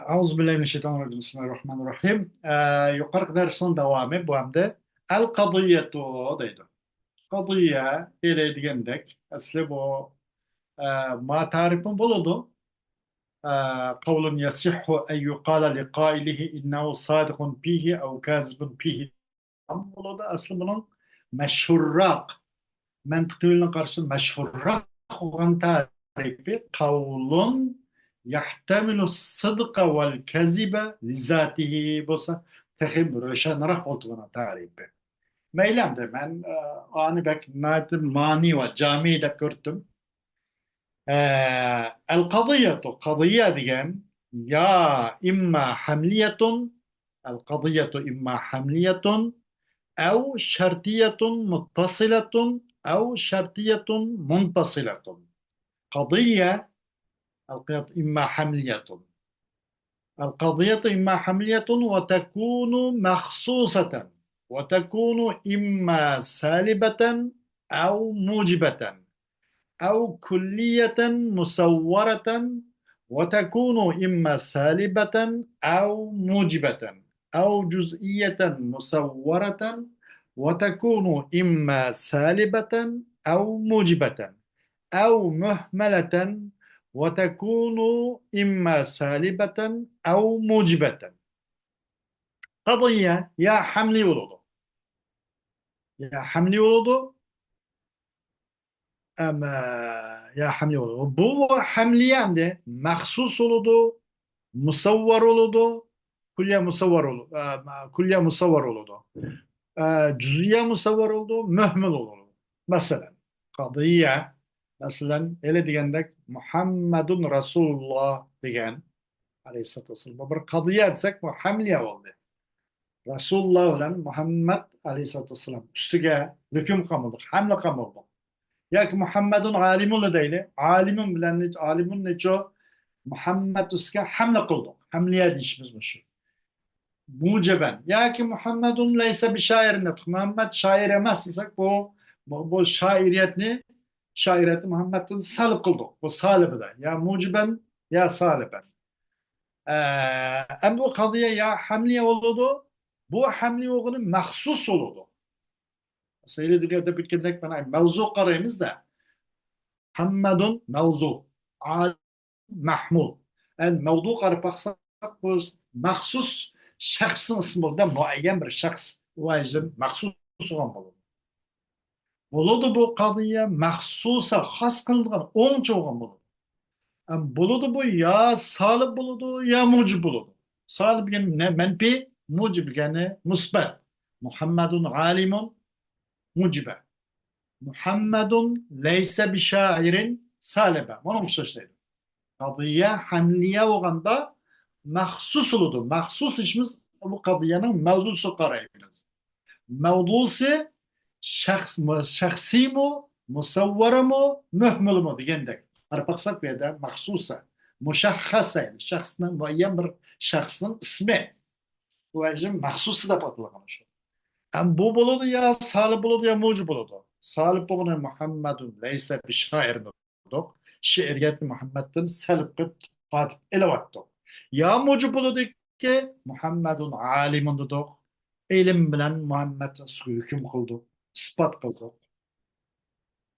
Euzubillahimineşşeytanirracim. Bismillahirrahmanirrahim. Yukarı dersin devamı bu hamda el kadiyetu deydi. Kadiye ele degendek asli bu ma tarifin buludu. Kavlun yasihhu en yuqala li qailihi innehu sadikun fihi ev kazibun fihi. Buludu asli bunun meşhurrak mantıklı karşı meşhurrak olan tarifi kavlun yahtemilu sıdka vel kezibe lizatihi bolsa tehim röşenrah olduğuna tarifi. Meylemde ben ani bek nadim mani ve cami de gördüm. El kadiyetu kadiye diyen ya imma hamliyetun el kadiyetu imma hamliyetun أو شرطية متصلة أو شرطية منفصلة قضية القضية إما حملية القضية إما حملية وتكون مخصوصة وتكون إما سالبة أو موجبة أو كلية مصورة وتكون إما سالبة أو موجبة أو جزئية مصورة وتكون إما سالبة أو موجبة أو مهملة وتكون إما سالبة أو موجبة قضية يا حملي ولده يا حملي ولده أما يا حملي ولده bu hamliyen de mahsus oludu, musavvar oludu, kulye musavvar oludu, kulye musavvar oludu. Cüz'iye musavvar oldu, mühmel oldu. Mesela kadiye, mesela öyle digendek Muhammedun Resulullah diyen Aleyhisselatü Vesselam. Bir kadiye etsek bu hamliye oldu. Resulullah ile Muhammed Aleyhisselatü Vesselam üstüge hüküm kamıldık, hamle kamıldık. Ya ki Muhammedun alimun da değil, alimun bilen, alimun ne ço Muhammed üstüge hamle kıldık. Hamliye dişimiz bu şu. Muceben. Ya ki Muhammedun leyse bir şairin dedik. Muhammed şair emezsek bu şairiyetini şairiyeti Muhammed'in salib kıldık. Bu salibi de. Ya muciben ya saliben. Em bu kadiye ya hamliye oldu. Bu hamliye olduğunu mahsus oldu. Mesela dünyada bir kimlik bana mevzu karayımız da Muhammedun mevzu. Al mahmud. El mevzu karı baksak bu mahsus şahsın ismi oldu. Muayyen bir şahs. O yüzden mahsus olan olur. Buludu bu kadıya mahsusa has kıldıgan on çoğun buludu. Yani buludu bu ya salib buludu ya mucib buludu. Salib yani ne menfi, mucib yani musbet. Muhammedun alimun mucibe. Muhammedun leyse bi şairin salibe. Onu mu söyledi? Kadıya hamliye olanda mahsus oludu. Mahsus işimiz bu kadiyenin mevzusu karayımız. Mevzusu şahsi mi, musavvara mı, mühmül mü diyendek. Arpaksak bir de mahsusa, muşahhasa yani şahsının muayyen bir şahsının ismi. Bu yüzden mahsusu da patlamış. Yani bu buludu ya salib buludu ya mucib buludu. Salib buludu Muhammedun leyse bir şair mi bulduk. Şiiriyeti Muhammed'in salib kıp fatip elevattık. Ya mucib buludu ki Muhammedun alimun dedik. İlim bilen Muhammed'in hüküm kıldık. İspat kıldık.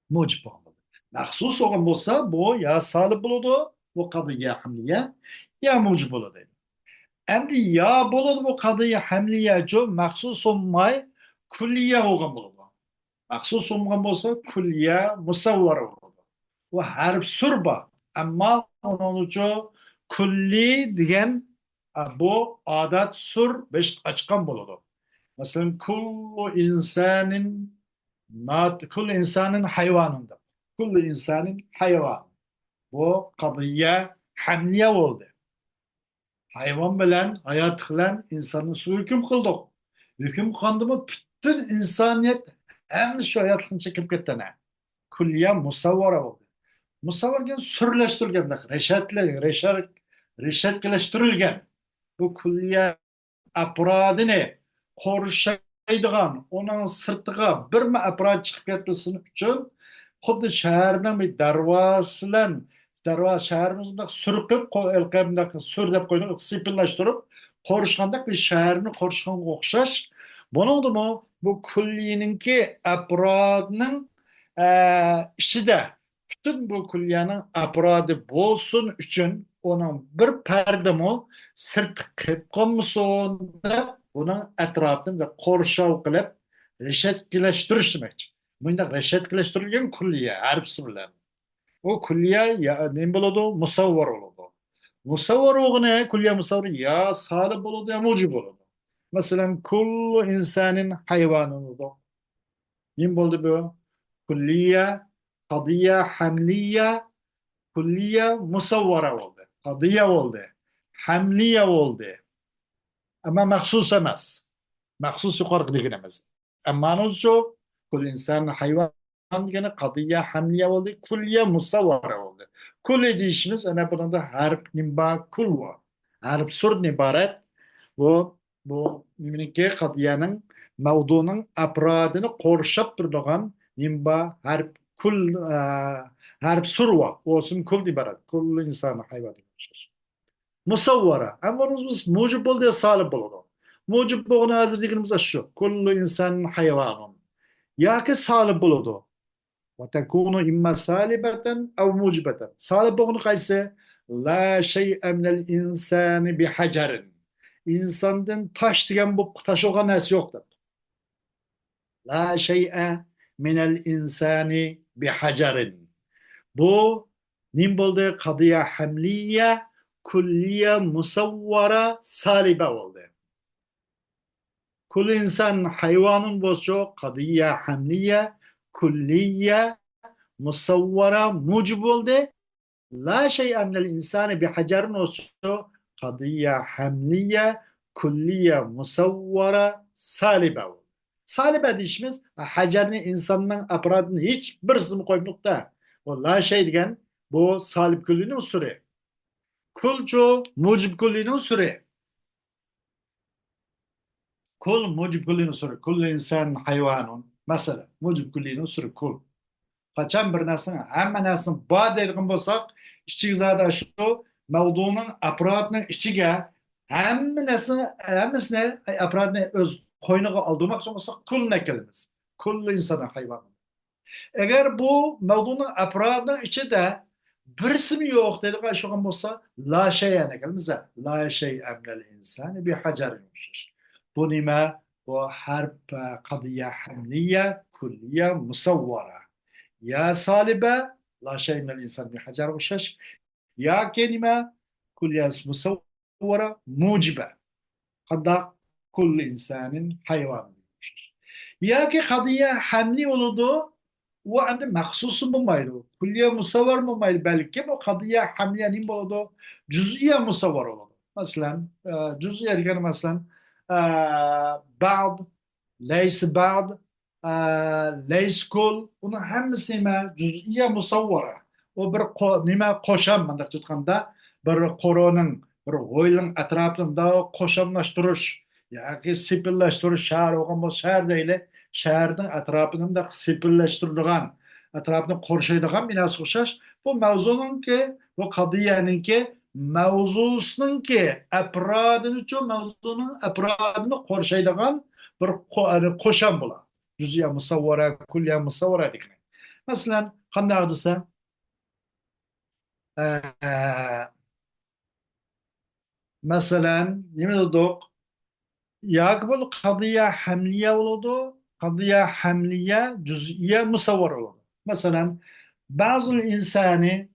Mucib olmadı. Mahsus olan olsa bu ya salib buludu. Bu kadı ya hamliye ya mucib buludu. Endi ya buludu bu kadı ya hamliye co mahsus olmay külliye olgan buludu. Mahsus olgan olsa külliye musavvar oldu. Bu harf surba. Ama onun için külli diyen bu adat sur beş açıkan buludu. Mesela kullu insanın hayvanında. Kullu insanın hayvan. Bu kadıya hamliye oldu. Hayvan bilen, hayat bilen insanın su hüküm kıldık. Hüküm kıldı mı bütün insaniyet hem şu hayatını çekip gittene. Kulliye musavvara oldu. Musavvar gen sürleştirilgen, reşetleştirilgen. Bu kulliye apradını koruşaydıgan, onun sırtıga bir mi aprad çıkıp ketmesinin için xuddi shaharning bir darvozasidan darva şäherimiz bundak sürküp, elke bundak sür dep koyduk, sipillaştırıp, koruşkandak bir şäherini koruşkan okşaş. Bunun da bu külliyeninki apradının işide, bütün bu külliyenin apradı bolsun üçün, onun bir perdemi sırt kıp konmusun dep, bunun etrafını da korşav kılıp, reşetkileştiriş demek. Bunda reşetkileştirilgen külliye, harp sürülen. O külliye ya ne buludu? Musavvar oludu. Musavvar oğuna külliye musavvar ya salib oludu ya mucib oludu. Mesela kullu insanın hayvanı oludu. Ne buldu bu? Külliye, kadiye, hamliye, külliye musavvara oldu. Kadiye oldu. Hamliye oldu. Ama mahsus emas. Maxsus yukarı diyemeyiz. Ama şu kul insan hayvan degeni qadiyya hamliye oldu, kulliye musavvara oldu. Kul deyişimiz ana bunda harf nimba kul var. Harf surdan ibaret. Bu niminki qadiyanın mevdunun afradını korşap durduğun nimba harf kul harf sur var. Olsun kul ibaret. Kul insan hayvan. Musavvara. Ama biz mucib oldu ya salib oldu. Mucib olduğunu hazır dediğimiz şu. Kullu insan hayvanun. Ya ki salib oldu. Ve tekunu imma salibeten ev mucibeten. Salib olduğunu kayse la şey'e minel insani bi hacerin. İnsandan taş diyen bu taş olan nes yoktur. La şey'e minel insani bi hacerin. Bu nim buldu kadıya hamliye kulliye musavvara salibe oldu. Kul insan hayvanın bozu kadıya hamliye kulliye musavvara mucib oldu. La şey emnel insanı bir hacerin olsu kadıya hamliye kulliye musavvara salibe oldu. Salibe dişimiz hacerini insanın aparatını hiç birisini koymuş da o la şey degen bu salib küllüğünün usulü. Kulcu mucib küllüğünün usulü. Kul mucib küllüğünün usulü. Kul insan hayvanun. Mesela mucib küllüğünün usulü kul. Kaçan bir nesin, hemen nesin bağ delgin bolsak, işçi zada şu, mevdunun aparatının içige, hemmisine aparatını öz koynuğa aldırmak için olsa kul ne kelimesi. Kul insana hayvan. Eğer bu mevdunun aparatının içi de birisi mi yok dedik aşıgan olsa la şeye ne kelimesi. La şey emnel insanı bir hacer yumuşar. Bu nime bu harp kadiye hamliye kulliye musavvara. Ya salibe la şey minel insan bir hacer yumuşar. Ya kelime kulliye musavvara mucibe. Hatta kulli insanın hayvanı yumuşar. Ya ki kadiye hamli oludu o anda mahsusun bulmaydı. Kulliye musavvar bulmaydı. Belki bu kadiye hamliyenin buludu. Cüz'iye musavvar oldu. Mesela cüz'iye diken mesela ba'd, leys ba'd, leys kul. Bunun hemisi nime cüz'iye musavvara. O bir nime koşan mandak tutkanda bir koronun bir oylun etrafında koşanlaştırış yoki sipillashtirish shahar bo'lgan bo'lsa shahar deylik shaharning atrofini da sipillashtirilgan atrofini qorshaydigan binosi o'xshash bu mavzuninki bu qadiyaninki mavzusiniki afrodini uchun mavzuning afrodini qorshaydigan bir qo'shan bo'ladi juziya musavvara kulliya musavvara degan masalan qanday desa masalan nima dedik يقبل قضية حملية ولده قضية حملية جزئية مصورة ولده مثلا بعض الإنسان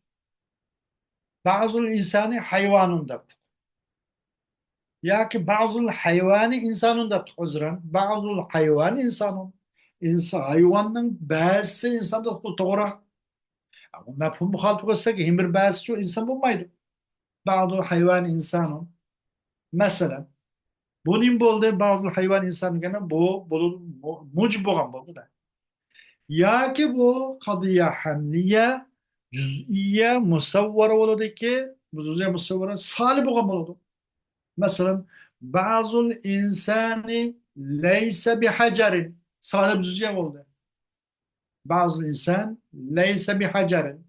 بعض الإنسان حيوان دب ياك بعض الحيوان إنسان دب عذرا بعض الحيوان إنسان إنسان حيوانın bazısı insan da doğru ama mefhum muhalif olsa ki himbir bazısı şu insan bulmaydı bazı hayvan insanın mesela buning bo'ldi ba'zi hayvon insongina bu muj bo'lgan bo'ldi-da. Yoki bu qadiya hamliya juz'iyya musavvara bo'ladiki, bu juz'iyya musavvara solib bo'lgan bo'ladi. Masalan, ba'zul insani laysa bihajarin solib juz'iyya bo'ldi. Ba'zul insan laysa bihajarin.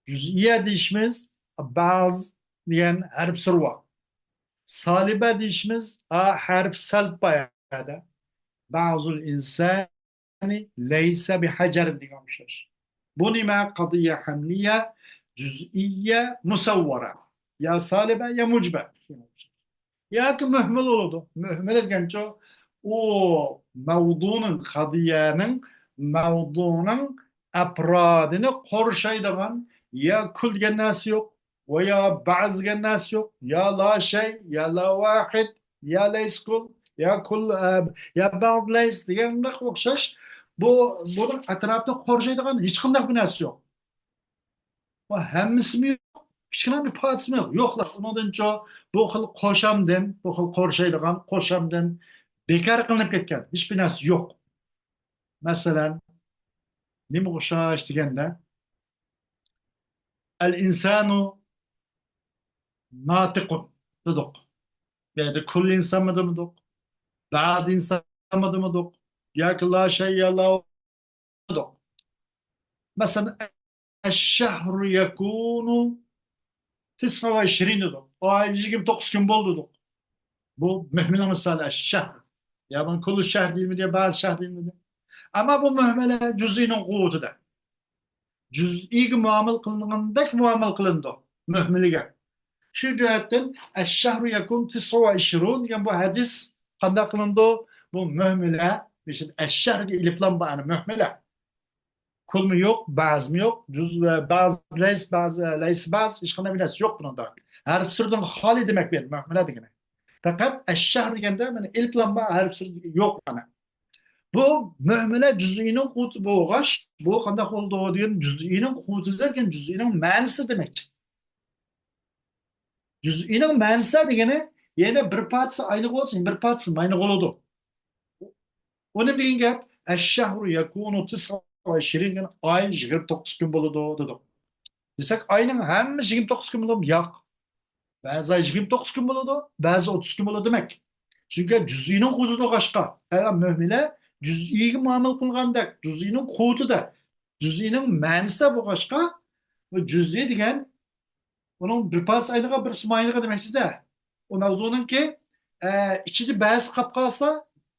Cüz'iye deyişimiz baz diyen harf sırva. Salibe deyişimiz harf salb bayada. Bazul insani leyse bihacer diyormuşlar. Bu nime kadiye hamliye cüz'iye musavvara. Ya salibe ya mucbe. Ya ki mühmel oldu. Mühmel etken çok o mevdunun afradını korşaydıgan ya kul gennası yok veya bazı gennası yok ya la şey ya la vahid ya leys kul ya kul ya bazı leys diye okşaş bunun etrafında korşaydıgan hiç kimde bir narsa yok. Bu hemmisi mi yok? Şuna bir parçası mı yok? Yoklar. Ondan çok bu xil qo'shamdan, bu xil qo'shaydigan qo'shamdan bekar qilinib ketgan. Hiçbir narsa yok. Masalan, nima o'xshash deganda, al insanu natiqun dedik. Yani kul insan mı dedik? Bazı insan mı dedik? Ya ki la şey ya la dedik. Mesela الشهر يكون 29 dedik. Ay 29 gün bol dedik. Bu mühmel misal şehr. Ya ben kullu şehr değil mi diye bazı şehr değil mi diye. Ama bu mühmele cüz'inin kuvutu da. Cüz'i muamel kılındığındaki muamel kılındı. Mühmelige. Şu cihetten eşşehru yakun 29 yani bu hadis kanda kılındı. Bu mühmele işte eşşehr iliplan bağını mühmele. Kul mu yok, bazı mı yok, cüz ve bazı leys bazı hiç kanda bir yok bunun da. Her sürüden hali demek bir mühmele degene. Fakat eşşehr degende yani iliplan bağ her sürü yok bana. Bu mühmele cüz'inin kutu boğaş, bu kandak olduğu diyen cüz'inin kutu derken cüz'inin manisi demek. Cüz'inin manisi degene yine bir parçası aynı olsun, bir parçası aynı oldu. Onu deyin gap, eşşehru yakunu 29 gün, ay 29 gün boludu dedik. Desek ayının hem 29 gün boludu, yok. Bazı ay 29 gün boludu, bazı 30 gün boludu demek. Çünkü cüz'inin kutu da başka. Eğer mühmele cüz'iga muomala qilganda juz'iyning kodida juz'iyning ma'nisi bu boshqa va juz'iy degan uning bir pas aylig'i bir smayliga demakchida u mavzuningki ichida ba'zi qolib qolsa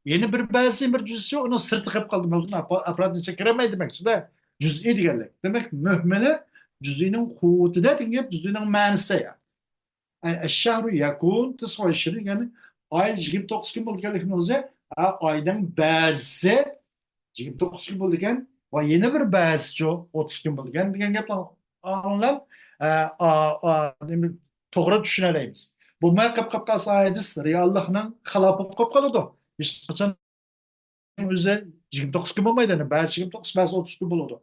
yana bir ba'zi bir juz'i uni sirti qolib qoldi mavzuni apparatni kirmaydi demakchida juz'iy deganlik demak muhmili juz'iyning kodida degan juz'iyning ma'nisi الشهر يكون 29 yani ay 29 gün bo'lganligini o'zi aydan ba'zisi 29 kun bo'lgan va yana bir ba'zisi 30 kun bo'lgan degan gapni anglab to'g'ri tushunaraymiz. Bo'lmay qolib qolsa hadis reallikning xilofi bo'lib qoladi. Hech qachon o'zi 29 kun bo'lmaydi. Ba'zi 29, ba'zi 30 kun bo'ladi.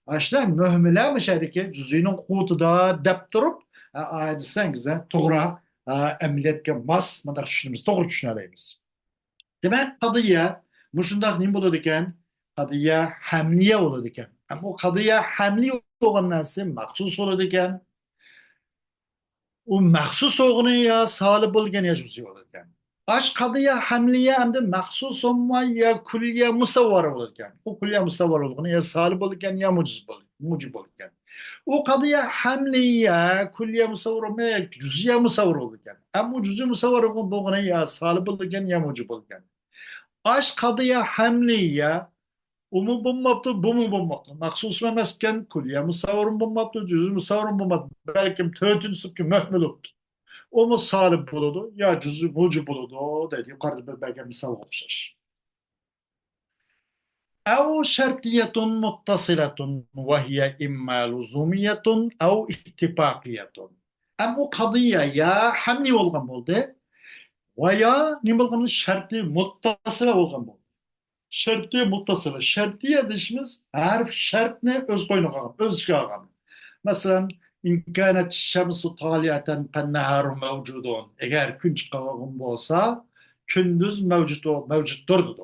Ashla muhimlar shadiki juz'iyning qutida deb turib desangiz to'g'ri amaliyotga mos bunday tushunimiz to'g'ri tushunaraymiz. Demak qadiya mushundaq nima bo'ladi ekan? Qadiya hamliya bo'ladi ekan. Ammo u qadiya hamli bo'lgan narsa maxsus bo'ladi ekan. U maxsus o'g'ini ya solib bo'lgan ya juz'iy bo'ladi ekan. Ash qadiya hamliya hamda maxsus ya kulliya musavvara bo'ladi ekan. U kulliya musavvara bo'lgani ya solib bo'ladi ekan ya mujib bo'ladi ekan. O kadıya hamliye külliye musavvur olmaya cüz'iye musavvur olurken. Ama cüz'i musavvur olduğuna ya salib olurken ya mucib olurken. Aş kadıya hamliye umu bulmaptı, bu mu bulmaptı. Maksus memesken külliye musavvurun bulmaptı, cüz'i musavvurun bulmaptı. Belki tötüncüsü ki mühmel oldu. O mu salib olurdu ya cüz'i mucib olurdu dedi. Yukarıda bir belki misal olmuşlar. أو شرطية متصلة وهي إما لزومية أو اتفاقية أما قضية يا حملي olgan bo'ldi veya ne bo'lgan şartı muttasila bo'lgan bo'ldi. Şartı muttasila. Şartiye deyishimiz har şartni o'z qo'yniga olgan, o'z ichiga olgan. Masalan, in kanat shamsu taliyatan fannaharu mavjudun. Agar kun chiqqan bo'lsa, kunduz mavjuddir dedi.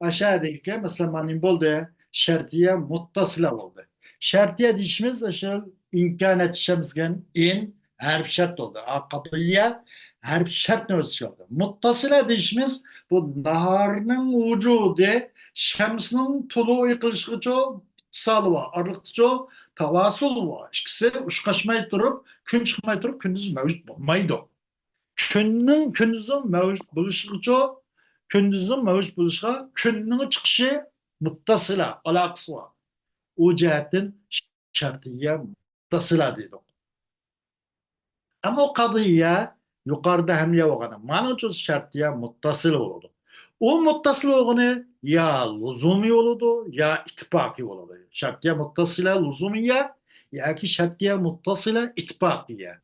Aşağıdaki mesela manim boldu şartiye muttasila oldu. Şartiye dişimiz aşağı imkan etişemizgen in her bir şart oldu. Akıbıya her bir şart ne oldu. Muttasila dişimiz bu naharının vücudu şemsinin tulu yıkılışıcı salıva arıkçı Tavasul var. İkisi uçkaşmay durup, gün çıkmay durup, gündüz mevcut olmaydı. Күннің күндіздің мәвжуд болушыға күндіздің мәвжуд болушыға күннің çıkışı muttasila alakası var. O cihetten şartiye muttasila dedik. Ama o kadıya yukarıda hemliye olana manocuz şartiye muttasila oldu. O muttasila olanı ya luzumi oldu ya ittifaki oldu. Şartiye muttasila luzumiye ya ki şartiye muttasila ittifakiye.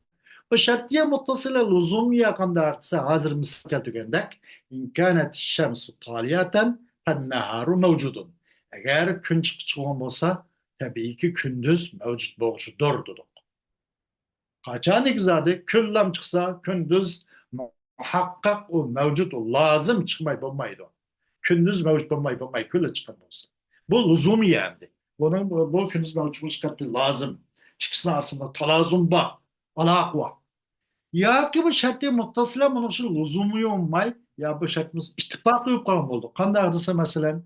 O şartiye muttasıla lüzumiye kandarsa hazır misal tükendik. İn kânet şemsu taliyaten fenneharu mevcudun. Eğer gün çıkıcı olsa tabii ki gündüz mevcut boluşudur dedik. Kaçan ikizade küllem çıksa gündüz muhakkak o mevcut o lazım çıkmay bulmaydı. Gündüz mevcut bulmayı külle çıkan olsa. Bu lüzumiyendi. Bu gündüz mevcut çıkarttı lazım. Çıksın aslında talazum var. Alak var. Ya ki bu şartı muttasıyla bunun için lüzumu olmay ya bu şartımız ittifaklı yukarı oldu. Kanda adısı mesela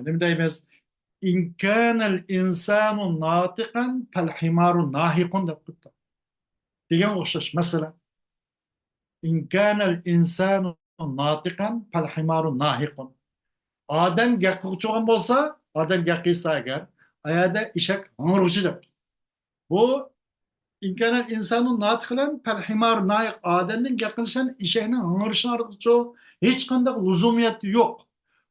ne deyimiz İn kânel insanu nâtikan fel himaru nâhikun da kutta. Diyen okşaş mesela İn kânel insanu nâtikan fel himaru nâhikun. Adem gekkuçu olsa Adem gekkiyse eğer ayada işek hıngırıcı. Bu İmkanı insanın natıkılan pel himar naik adenin yakınışan işeğine hıngırışın ardıcı hiç kandak lüzumiyet yok.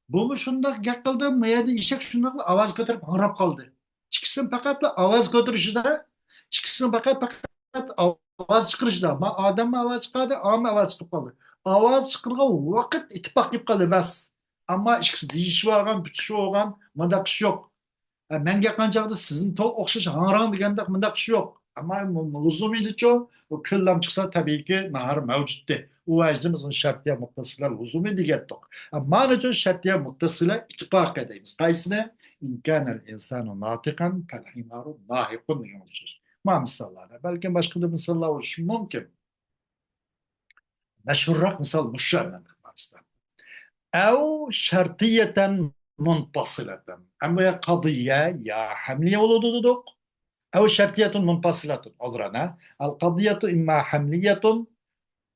Bu mu şundak yakıldı meyede işek şundak avaz götürüp hıngırap kaldı. Çıksın fakat avaz götürüşü de çıksın fakat avaz çıkırışı da ama adem avaz çıkardı ama avaz çıkıp kaldı. Avaz çıkırga vakit itibak yap kaldı bas. Ama işkisi değişi vargan, bütüşü olgan, mındak yok. Men yakınacakta sizin to okşaş hıngıran degende mındak yok. Ama lüzumiydi o küllam çıksa tabii ki nahar mevcuttu. O ajdımızın şartiye muttasıyla lüzumi digettik. Ama ne şartiye muttasıyla ittifak edeyimiz. Kaysine imkanel insanu natikan fel himaru nahikun diyormuşuz. Ma misallara. Belki başka da misallar olur. Mümkün. Meşhurrak misal müşerlendik. أو شرطية منفصلة أما قضية يا حملية ولدودك أو شرطية منفصلة عذرنا القضية إما حملية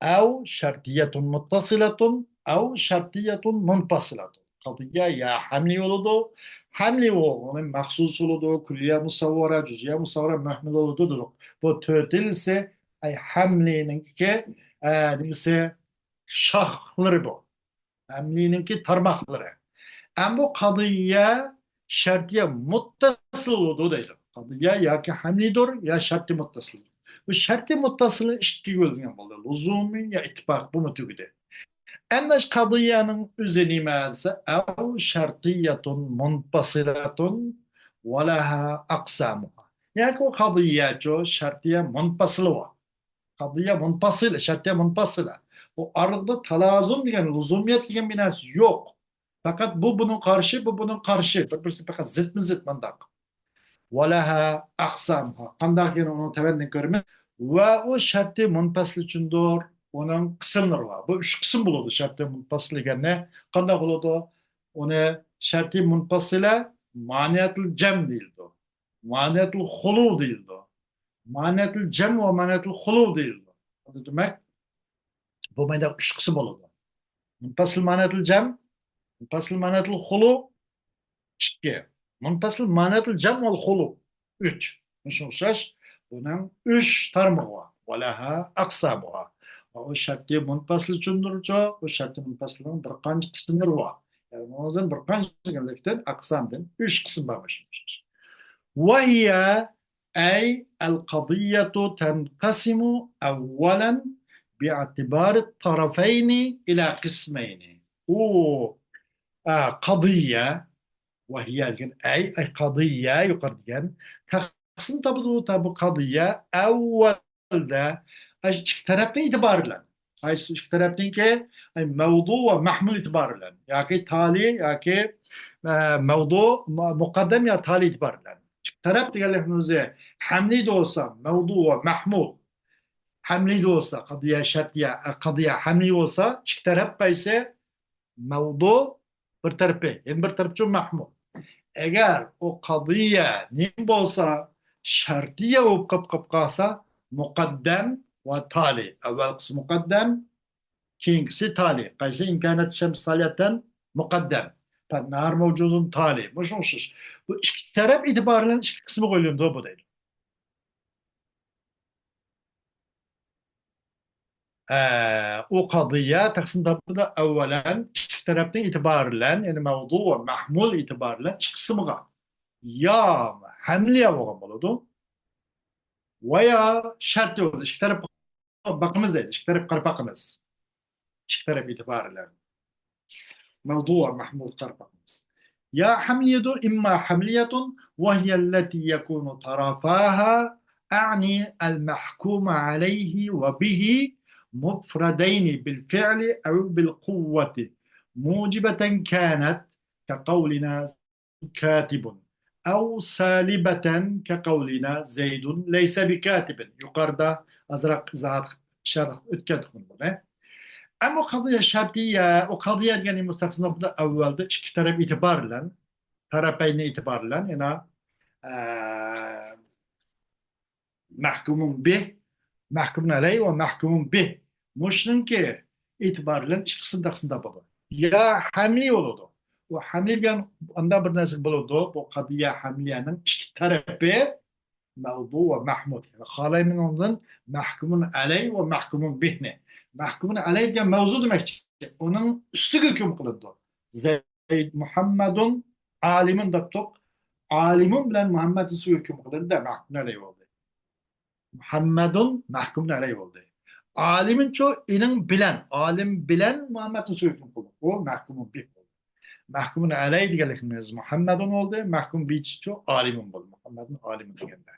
أو شرطية متصلة أو شرطية منفصلة قضية يا حملي ولدو حملي ولدو مخصوص ولدو كلية مصورة جزئية مصورة محمل ولدو bu tötilse ay hamleninki neyse şahları bu. Hamleninki tarmakları. Ama bu kadıya şartiye muttasıl olduğu değil. Kadıya ya ki hamlidir ya şartı muttasıl. Bu şartı muttasılı iki gözüne bağlı. Lüzumi ya ittifak bu mutluydu. Enneş kadıyanın üzerine ev şartiyetun munfasilatun ve leha aksamuha. Yani o kadıya çoğu şartiye munfasılı var. Kadıya munfasılı, şartiye munfasılı. O arada talazum diyen, lüzumiyet diyen bir nas yok. Fakat bu bunun karşı, bu bunun karşı. Birbirisi fakat zıt mı zıt mandak. Velaha aksamha. Kandak yani onu tevenni görme. Ve o şartı munfasıl içindir. Onun kısımları var. Bu üç kısım bulundu şartı munfasıl gene. Kandak oldu. Onu şartı munfasıla maniyetul cem değildi. Maniyetul hulu değildi. Maniyetul cem ve maniyetul hulu değildi. O demek bu meyde üç kısım oldu. Munfasıl maniyetul cem, munfasıl maniyetul hulu, iki. Munfasıl maniyetul cem ve hulu, üç. Müşün şaş, bunun üç tarmı var. Ve leha aksamı var. O şartı munfasıl içindir o şartı munfasılın bir kancı kısımları var. Yani o yüzden bir kancı gelekten aksamdan üç kısım varmış. وهي أي القضية تنقسم أولا باعتبار الطرفين إلى قسمين و قضية وهي أي قضية يقدر تقسم تبدو قضية أول ده اشترطين اعتبارلا هاي اشترطين كي موضوع ومحمول اعتبارلا يعني تالي يعني موضوع مقدم يا تالي اعتبارلا اشترط قال حملي دوسا موضوع محمول حملي دوسا قضية شرطية قضية حملي وسا اشترط بيسه موضوع برطرفه يعني برطرف محمول Eğer o kadıya nim bolsa şartiye o'qib qalsa muqaddam ve tali. Evvel kısmı muqaddam, keyingisi tali. Qaysi imkaniyat şems taliyattan muqaddam. Nar mevcudun tali. Muş. Bu iki taraf itibariyle iki kısmı koyuluyor bu değil. O kadıya taksim tabında evvelen iki taraftan itibariyle yani mevzu ve mahmul itibariyle iki kısmı ya hamliye bo'lgan bo'ladi veya şart bo'ladi. İki taraf bakımız değil, iki taraf qarpaqimiz. İki taraf itibariyle. موضوع محمول قربقمز يا حملية إما حملية وهي التي يكون طرفاها أعني المحكوم عليه وبه مفردين بالفعل أو بالقوة موجبة كانت كقولنا كاتب أو سالبة كقولنا زيد ليس بكاتب يقرد أزرق زاد شرح اتكتكم Ama o kadıya şartiye, o kadıya yani müstaksına bu da evvelde iki taraf itibarla, tarafayne itibarla yani mahkumun bih, mahkumun aleyh ve mahkumun bih. Muşnun ki itibarla iki kısımda bu. Ya hamli oldu. O hamli yani ondan bir nasıl bulundu. Bu kadıya hamliyenin iki tarafı mevdu ve mahmud. Yani halayının ondan mahkumun aleyh ve mahkumun bih ne? Mahkumun aleyh diye mevzu demek. Onun üstü hüküm kılındı. Zeyd Muhammedun alimin daptık. Alimin bilen Muhammed'in üstü hüküm kılındı da mahkumun aleyh oldu. Muhammedun mahkumun aleyh oldu. Alimin çoğu inin bilen. Alim bilen Muhammed'in üstü hüküm kılındı. O mahkumun bih oldu. Mahkumun aleyh diyelikimiz Muhammedun oldu. Mahkum bih çoğu alimin oldu. Muhammedun alimin diyenler.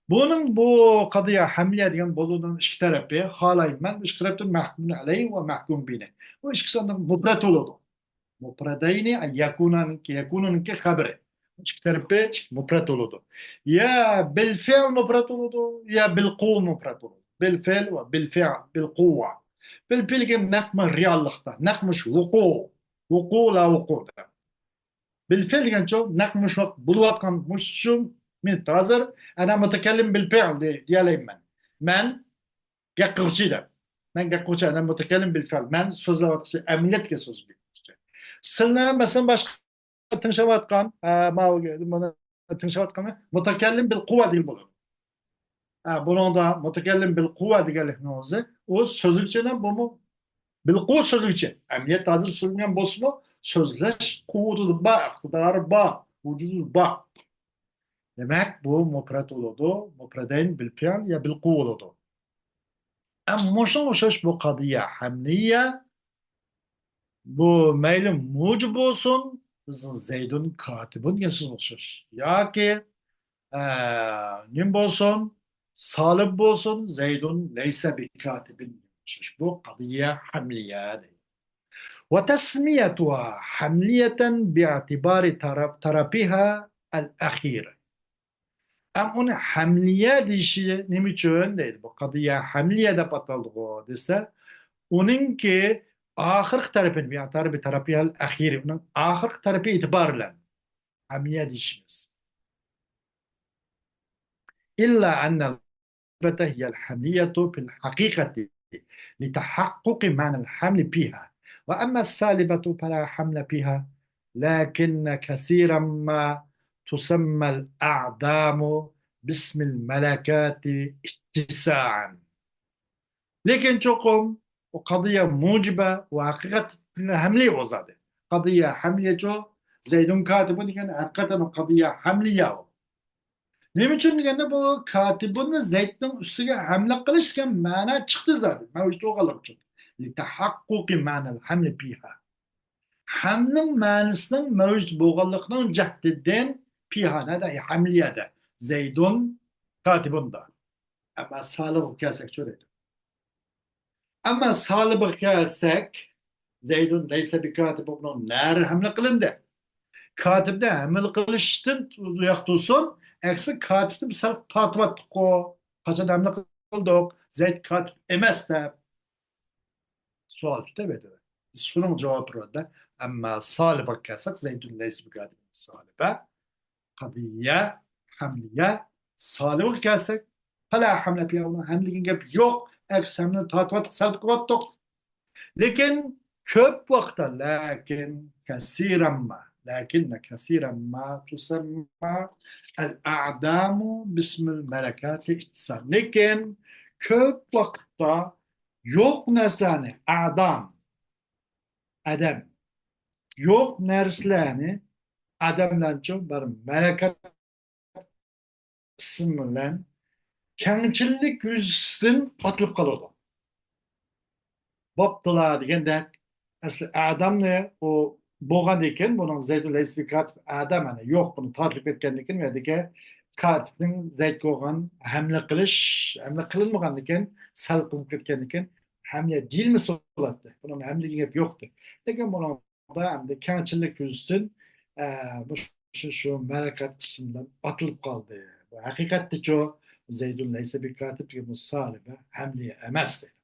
Bunun bu kadıya hamle diyen bolunan iki tarafı halayım ben üç taraftan mahkumun aleyh ve mahkum bine. Bu ikisi ondan mubret oldu. Mubredeyni yakunun ki haberi. İki tarafı mubret oldu. Ya bil fi'l mubret oldu ya bil kuv mubret oldu. Bil fi'l ve bil fi'l bil kuvve. Bil fi'l ki nakma reallıkta. Nakmış vuku. Vuku la vuku. Bil fi'l yani çok nakmış bulvatkan muşum من تازر أنا متكلم بالفعل ديالي من قاقوشي ده من قاقوشي أنا متكلم بالفعل من söz وقتي أمنيت كسوز بي سلنا مثلا باش تنشوات قان ما تنشوات قان متكلم بالقوة دي البلد bunun da متكلم بالقوة دي قال لك نوزه o sözlükçene bu mu بالقوة sözlükçe emniyet hazır sözlüğün bosma sözleş kuvvetu ba iktidarı ba vücudu ba. Demek bu mufrad oldu. Mufradeyn bil fi'l ya bil kuv oldu. Ama muşun bu kadıya hamliye bu meylin mucib olsun Zeydun katibun yasız oluşur. Ya ki nim olsun salib olsun Zeydun leyse bi katibin oluşur. Bu kadıya hamliye değil. Ve tesmiyetuha hamliyeten bi'atibari tarafiha el-akhir. Ama onu hamliye dişi ne için değil. Bu kadıya hamliye de patladı o dese. Onun ki ahir tarafın bir tarafı ahiri. Onun ahir tarafı itibarla hamliye dişimiz. İlla ennel هي الحملية في الحقيقة لتحقق معنى الحمل فيها وأما السالبة فلا حمل فيها لكن كثيرا ما تسمى الأعدام باسم الملكات اتساعا لكن çokum o kadıya mucibe ve hakikat hamliye ozadı. Kadıya hamliye çok Zeydun katibun diken hakikaten o kadıya hamliye o. Ne için diken bu katibun Zeyd'in üstüne hamle kılışken mana çıktı zaten. Mevcut o kalıp çıktı. Litahakkuki manel hamle piha. Hamlin manasının mevcut boğalıkının cahdeden pihane de hamliyede. Zeydun katibun da. Ama sağlık kelsek şöyle. Ama sağlık kelsek Zeydun neyse bir katibun ner hamle kılındı. Katibde hamle kılıştın yaktulsun. Eksi katibde misal tatvattık o. Kaçad hamle kıldık. Zeyd katib emez de. Sual işte evet. Biz şunun cevabı orada. Ama sağlık kelsek Zeydun neyse bir katibun. صالبة قضية حملية صالبة كاسك فلا حملة فيها حملة جاب yok eksemini takvat saltıkvattık. Lekin köp vakta lakin kesiren ma tusemma el a'damu bismil melekati ihtisan. Lekin köp vakta yok neslerini adam yok neslerini adamdan çok bir melekat ismiyle kengçilik yüzüstün atılıp kalıyordu. Baktılar degende aslı adam ne o boğan eken bunun Zeydül Esfikat adam hani yok bunu taklif etkendikin ve deke katibin Zeyd koğan hamle kılınmagan eken sal kılıp ketkendikin hamle değil mi solattı bunun hamle hep yoktu deken bunun da hem de kengçilik yüzüstün bu şu melekat kısmından atılıp kaldı. Bu hakikatte çoğu Zeydül Esfikat gibi salibe hamle emezdi.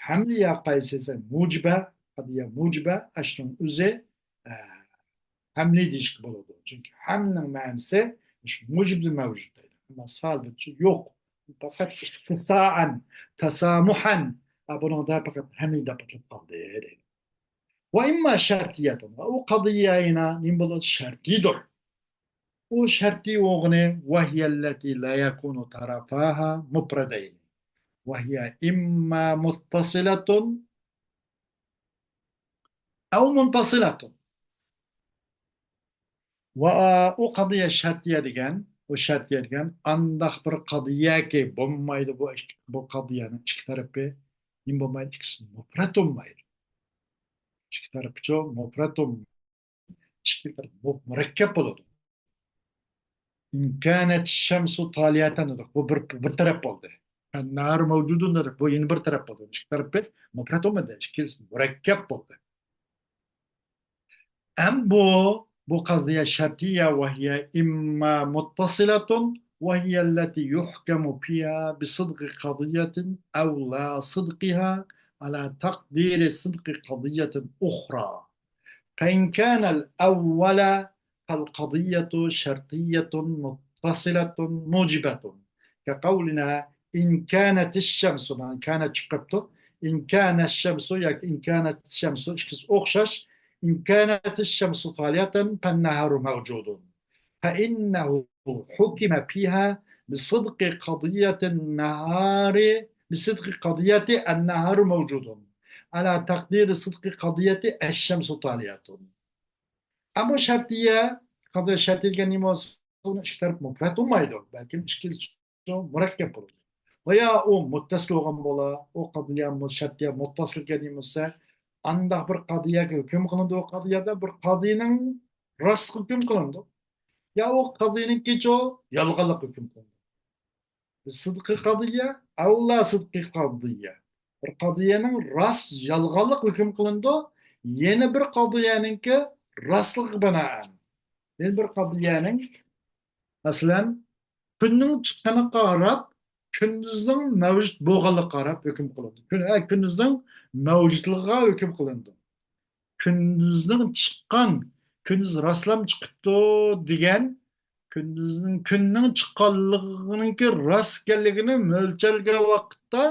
حملية قيسيسة موجبة قضية موجبة أشتون أزي حملي ديش بولدو çünkü hamlenin ma'nisi mucib mevcut değil. Ama salbet yok. Fakat ihtisaan, tasamuhan bunun da fakat hamli da patlıp kaldı. Ve imma şartiyatun. O kadiyayına nimbolu şartidir. O şarti oğunu ve hiyelleti la yakunu tarafaha mupredeyn. وهي إما متصلة أو منفصلة وقضية şartiye degen o şartiye degen andak bir qadiye ki bulmaydı bu qadiyenin iki tarafı nim bulmaydı ikisi mufrat olmaydı iki tarafı çok mufrat olmaydı iki tarafı mürekkep oldu imkanet şemsu taliyatan bu bir taraf oldu النهار موجود bu yeni bir taraf oldu iki tarafı mufrat olmadı ikisi mürekkep oldu أم بو قضية شرطية وهي إما متصلة وهي التي يحكم فيها بصدق قضية أو لا صدقها على تقدير صدق قضية أخرى فإن كان الأول فالقضية شرطية متصلة موجبة كقولنا إن كانت الشمس إن كانت شقبته إن كان الشمس إن كانت الشمس أخشش إن كانت الشمس طالعة فالنهار موجود فإنه حكم فيها بصدق قضية النهار موجود على تقدير صدق قضية الشمس طالعة أما شرطية قضية شرطية كلمة اشترط مفرد olmaydı belki işkil çok mürekkep olur veya o muttasıl olan bola o qadiya şartiye muttasıl kelimesi anda bir qadiya hüküm kılındı o qadiyada bir qadinin rast hüküm kılındı ya o qadinin keço yalgalık hüküm kılındı sıdkı qadiya Allah sıdkı qadiya bir qadiyenin rast yalgalık hüküm kılındı yeni bir qadiyeninki rastlık binaen yeni bir qadiyenin masalan kunning chiqqaniga qarab kunduzning mavjud bo'lganligiga qarab hukm qilindi kunduzning mavjudligiga hukm qilindi kunduzning chiqqan kunduz rostlam chiqibdi degan kunning chiqqanliginiki rost ekanligini mo'ljalga vaqtda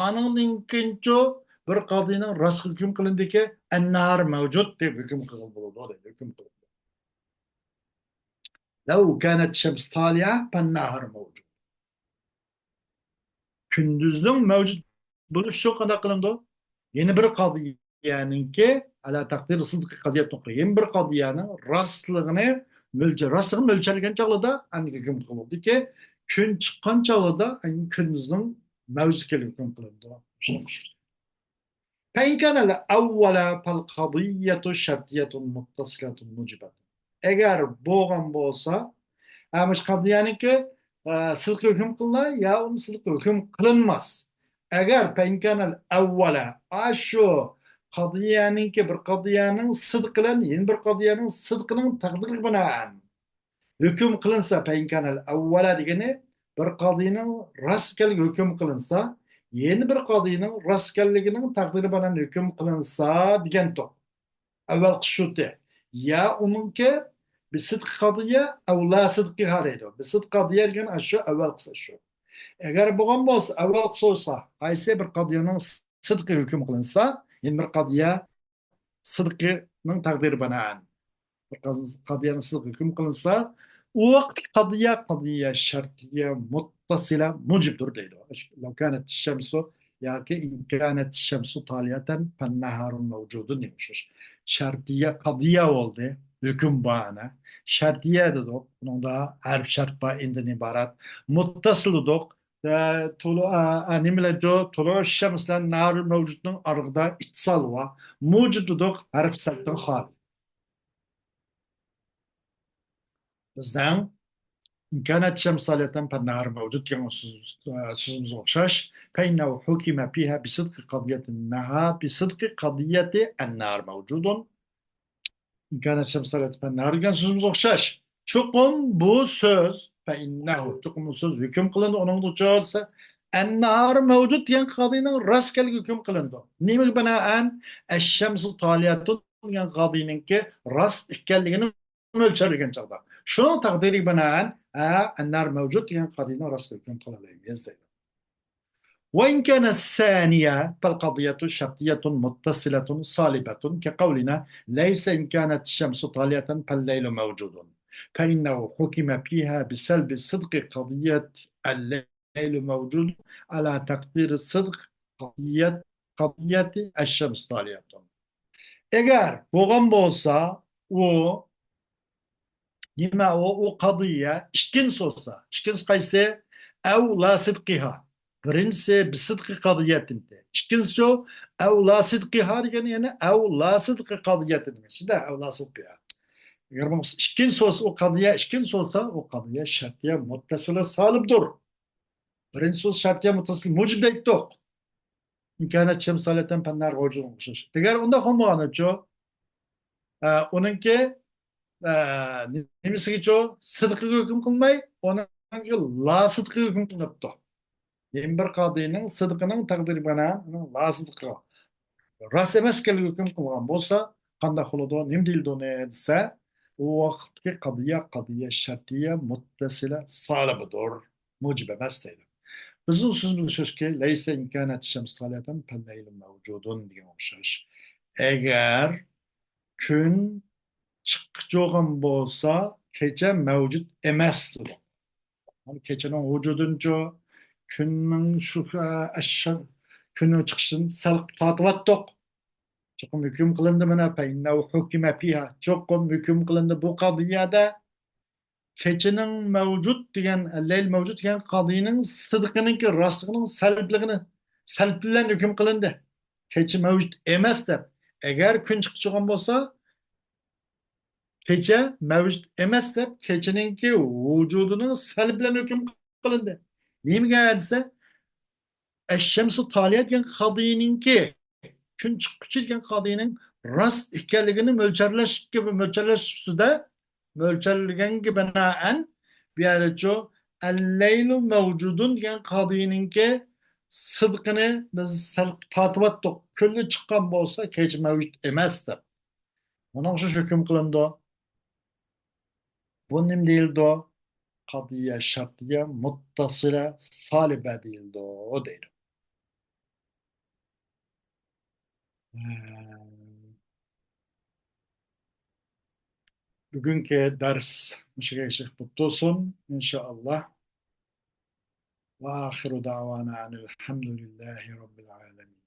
ananingkincho bir qodiyning rost hukm qilindiki annahar mavjud deb hukm qilindi hukm qilindi لو كانت الشمس طالعة فالنهار موجود. Gündüzün mevcut buluşu kadar kılındı. Yeni bir kadiyenin ki ala takdir sıdkı kadiyet nokta. Yeni bir kadiyenin rastlığını rastlığını mölçerken çağlıda aynı hüküm kılındı ki gün çıkan çağlıda gündüzün mevcut hüküm kılındı. فإن كان الأول فالقضية شرطية متصلة موجبة. Eğer boğan bolsa amış qadiyanı ki sıdk hüküm kılınır ya onun sıdk hüküm kılınmaz. Eğer penkanel evvela aşu qadiyanı ki bir qadiyanın sıdkılan yeni bir qadiyanın sıdkının takdir binaen hüküm kılınsa penkanel evvela degeni bir qadiyanın rastgele hüküm kılınsa yeni bir qadiyanın rastgeliginin takdiri binaen hüküm kılınsa degen top. Evvel kışutu ya onunki بصدق قضية أو لا صدقها deydi. بصدق قضية degan shu avval qilsa shu. Agar bo'lgan bo'lsa, avval qilsa, qaysi bir qadiyaning sidqi hukm qilinsa, yana bir qadiya sidqining taqdiri binoan bir qadiyaning sidqi hukm qilinsa, u vaqt qadiya shartiya muttasila mujibdir deydi. لو كانت الشمس yoki إن كانت الشمس طالعة فالنهار موجود demiş. Şartiye qadiya oldu. Hüküm bağına. Şartiye dedik. Bunun da harf şart bağından ibaret. Muttasıl dedik. Nimle jo tulu şemslen nar mevcudun arada itsal var. Mucud dedik. Harf şarttan hal. Bizden إن كانت الشمس طالعة فالنهار موجود كما سوزمز وخشاش فإنه حكم فيها بصدق قضية النهار بصدق قضية النهار موجود إن كانت الشمس طالعة فالنهار كان سوزمز وخشاش çukum bu söz فإنه çukum bu söz hüküm kılındı onun da çoğalsa النهار mevcut diyen kadının rastgele hüküm kılındı. Nime binaen الشمس طالعة diyen kadının ki rast ikkelliğini ölçerken çağda. Şunun takdiri binaen النار موجود يعني قضية رسم يكون قول يزداد وإن كانت الثانية فالقضية شرطية متصلة صالبة كقولنا ليس إن كانت الشمس طالعة فالليل موجود فإنه حكم فيها بسلب صدق قضية الليل موجود على تقدير الصدق قضية الشمس طالعة. Eğer boğan olsa o Nima o qadiya ishkins olsa, ishkins qaysi aw la sidqiha. Birinchisi bisidqi qadiyatinda. Ishkinsi aw la sidqiha degani yana aw la sidqi qadiyatinda. Shunda aw la sidqiha. Agar bu ishkins olsa o qadiya ishkins olsa o qadiya shartiya muttasila salibdir. Birinchi so'z shartiya muttasil mujib deytdik. İmkaniyat şemsaliyeten penler hoca olmuş. Eğer onda homoğanıcı, onunki немесіге жо сыдқыға үкім қылмай, оның ла сыдқыға үкім қылыпты. Ең бір қадиының сыдқының тақдiri бана ла сыдқыға. Рас емес келі үкім қылған болса, қанда құлыды, нем дейілді оны десе, o vaqtki qadiya şartiya muttasila salibıdır. Mucib emas deydi. Bizim söz bilişiz ki, leyse imkanet şems taliyatan pelleyli mevcudun diye olmuş. Eğer gün chiqqan bo'lsa kecha mavjud emasdir. Kechaning vujudincha kunning shu kuni chiqishini sal totyaptiq. Chuqur hukm qilindi mana innahu hukima fiha. Chuqur hukm qilindi bu qadiyada kechaning mavjud degan layl mavjud degan qadiyaning sidqininki rostligining salb bilan hukm qilindi. Kecha mavjud emas deb. Agar kun chiqib bo'lsa kecha mavjud emas deb kechaninki vujudining salb bilan hukm qilindi. Nimaga desa ash-shamsu taliyat degan qadiyaninki kun chiqquchi degan qadiyaning rost ekanligini mo'lchallash ustida mo'lchallaganga binoan bu yerda al-laylu mavjudun degan qadiyaninki sidqini biz sal tortyaptik. Kunni chiqqan bo'lsa kecha mavjud emas deb. Mana shu hukm qilindi. Bu nim değildi o? Kadiye şartiye muttasile salibe değildi o değil. Bugünkü ders müşekeşik tutulsun inşallah. Ve ahiru davana anilhamdülillahi rabbil alemin.